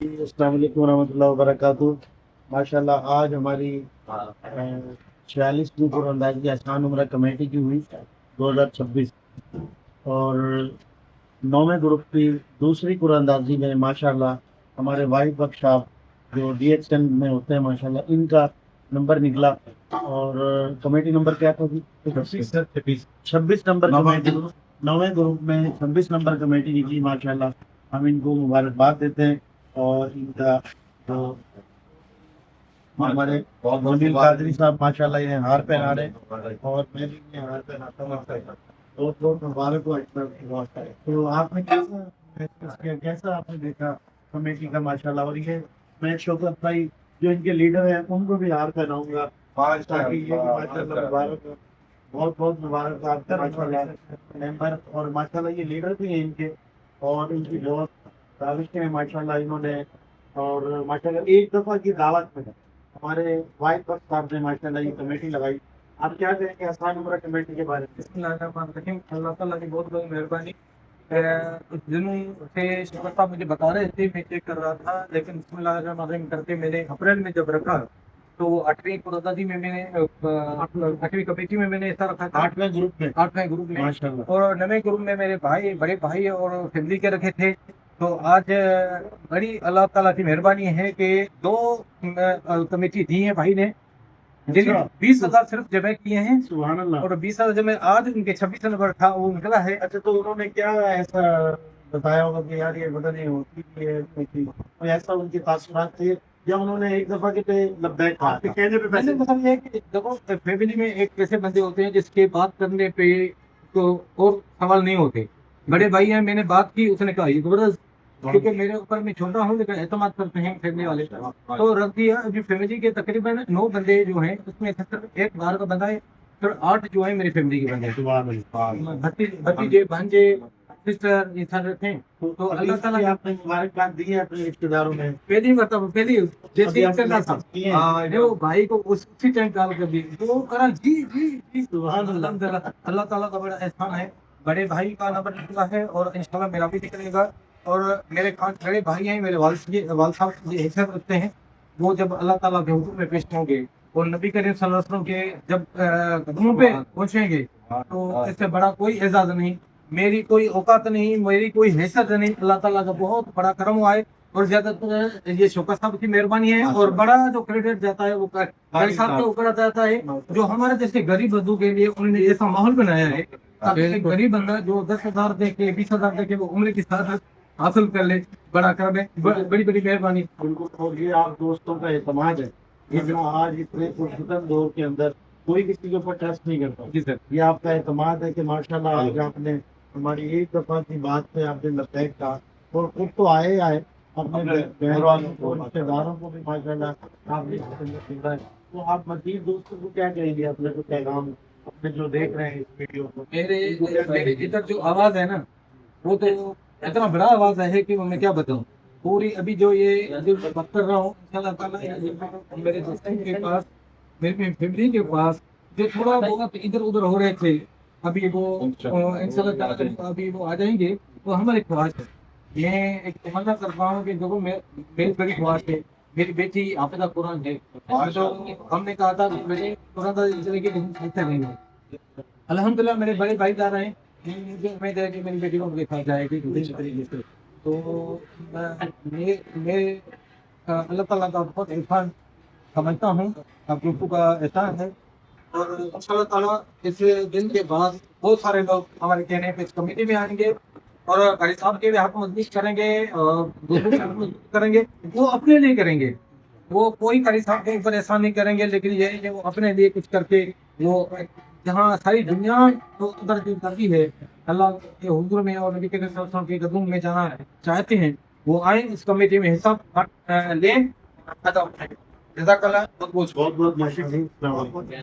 अस्सलाम वालेकुम रहमतुल्लाहि वबरकातुहू। माशाल्लाह आज हमारी 46वीं कुरानदाजी आसान उम्र कमेटी की हुई 2026 और 9वें ग्रुप की दूसरी कुरानदाजी में माशाल्लाह हमारे वाहिद बख्श साहब जो DHN में होते हैं माशाल्लाह इनका नंबर निकला और कमेटी नंबर क्या था जी? 26 नंबर कमेटी 9वें ग्रुप में 26 नंबर कमेटी निकली माशाल्लाह। हम इनको मुबारकबाद देते हैं और इनका जो हमारे मोमिन कादरी साहब माशाल्लाह ये हार पहना रहे और मैं भी ये हार पहनाता हूँ बहुत बहुत मुबारक हो। तो आपने कैसा आपने देखा कमेटी का माशाल्लाह। और ये मैं शौकत भाई जो इनके लीडर हैं उनको भी हार पहनाऊंगा ताकि ये माशाल्लाह मुबारक हो। बहुत बहुत मुबारक आपका माशाल्लाह मेंबर और माशाल्लाह ये लीडर भी हैं इनके और इनकी बहुत राविशें हैं माशाल्लाह इन्होंने। और माशाल्लाह एक दफ़ा की दावत में हमारे वाहिद बख्श साहब ने माशाल्लाह ये कमेटी लगाई। आप क्या कहेंगे आसान उम्र कमेटी के बारे में? बिस्मिल्लाहिर्रहमानिर्रहीम। अल्लाह ताला की बहुत बहुत मेहरबानी। कुछ दिनों से शौकत साहब मुझे बता रहे थे, मैं चेक कर रहा था, लेकिन बिस्मिल्लाहिर्रहमानिर्रहीम करके मैंने अप्रैल में जब रखा तो 8वीं कुरानदाजी में मैंने 8वीं कमेटी में मैंने ऐसा रखा था 8वें ग्रुप में माशाल्लाह। और 9वें ग्रुप में मेरे भाई बड़े भाई और फैमिली के रखे थे। तो आज बड़ी अल्लाह ताला की मेहरबानी है कि 2 कमेटी दी है भाई ने, जिन्हें 20,000 सिर्फ जमा किए हैं सुभान अल्लाह। और 20,000 जमा आज उनके 26 नंबर था वो निकला है। अच्छा तो उन्होंने क्या ऐसा बताया होगा कि यार ये पता नहीं होती है कोई ऐसा उनके तासुरात थे या उन्होंने एक दफा के पे लब्बैक कहा आपके कहने पे मैंने पैसे? मतलब ये है कि देखो फैमिली में एक ऐसे बंदे होते हैं जिसके बात करने पे तो और सवाल नहीं होते। बड़े भाई हैं, मैंने बात की, उसने कहा ये जबरदस्त, क्योंकि मेरे ऊपर मैं छोटा हूँ लेकिन एतमाद करते हैं फैमिली वाले, तो रख दिया। अभी फैमिली के तकरीबन 9 बंदे जो हैं उसमें सिर्फ एक बाहर का बंदा है, फिर 8 जो है मेरी फैमिली के बंदे हैं। भतीजे भांजे सिस्टर ये सारे थे। तो अल्लाह ताला आपने मुबारकबाद दी है अपने रिश्तेदारों में? पहली मरतबा पहली जैसे अभी करना था किए हैं? वो भाई को उसी टाइम कॉल कर दी तो करा जी जी जी सुभान अल्लाह। अल्हम्दुलिल्लाह। अल्लाह ताला का बड़ा एहसान है। बड़े भाई का नंबर निकला है और इंशाल्लाह मेरा भी निकलेगा। और मेरे बड़े भाई हैं, मेरे वाल साहब ये हिस्सा रखते हैं, वो जब अल्लाह ताला के हुक्म में पेश होंगे और नबी करीम सल्लल्लाहु अलैहि वसल्लम के जब कदमों पे पहुंचेंगे तो इससे बड़ा कोई एजाज नहीं, मेरी कोई औकात नहीं, मेरी कोई हैसियत नहीं। अल्लाह ताला का बहुत बड़ा करम हुआ है और ज्यादातर ये शौकत साहब की मेहरबानी है और बड़ा जो क्रेडिट जाता है वो कारी साहब के ऊपर जाता है, जो हमारे जैसे गरीब बंधु के लिए उन्होंने ऐसा माहौल बनाया है ताकि एक गरीब बंदा जो 10,000 दे के 20,000 दे के वो उम्र की साथ हासिल कर ले, बड़ा करम है, बड़ी बड़ी मेहरबानी। बिल्कुल। और ये आप दोस्तों का एतमाद है, ये आज इतने पुरसुतन दौर के अंदर कोई किसी के ऊपर ट्रस्ट नहीं करता। जी सर। ये आपका एतमाद है कि माशाल्लाह आज आपने हमारी एक दफा की बात पे आपने लब्बैक कहा और खुद तो आए अपने बहन वालों को रिश्तेदारों को भी माशाल्लाह आपने दिया है। तो आप मजीद दोस्तों को क्या कहेंगे अपने को पैगाम अपने जो देख रहे हैं इस वीडियो को? मेरे इधर जो आवाज है ना वो तो इतना बड़ा आवाज है कि मैं क्या बताऊं। पूरी अभी जो ये जो मैं बात कर रहा हूँ इंशाल्लाह ताला मेरे दोस्तों के पास, मेरी फैमिली के पास जो थोड़ा बहुत इधर उधर हो रहे थे, अभी वो इंशाल्लाह ताला अभी वो आ जाएंगे। तो हमारी ख्वाहिश है, मैं एक तमन्ना करता हूँ कि देखो मेरी बड़ी ख्वाहिश है, मेरी बेटी हाफिज़ा कुरान है, तो हमने कहा था कि मेरे कुरान रहेंगे। अल्हम्दुलिल्लाह मेरे बड़े भाई जा रहे हैं, मुझे उम्मीद है कि मेरी बेटी को देखा जाएगी इस तरीके से। तो मैं अल्लाह ताला का बहुत एहसान समझता हूँ, आप लोगों का एहसान है। और इंशाल्लाह ताला इस दिन के बाद बहुत सारे लोग हमारे कहने पे इस कमेटी में आएंगे और कारी साहब के भी हाथ मजबूत करेंगे और दूसरों के हाथ मजबूत करेंगे। वो अपने लिए करेंगे, वो कोई कारी साहब के ऊपर एहसान नहीं करेंगे, लेकिन ये है कि वो अपने लिए कुछ करके वो जहाँ सारी दुनिया तो उधर जो करती है अल्लाह के हुजूर में और नबी के कदम में जाना चाहते हैं, वो आए इस कमेटी में हिस्सा लें। जज़ाकल्लाह। बहुत बहुत माशाल्लाह।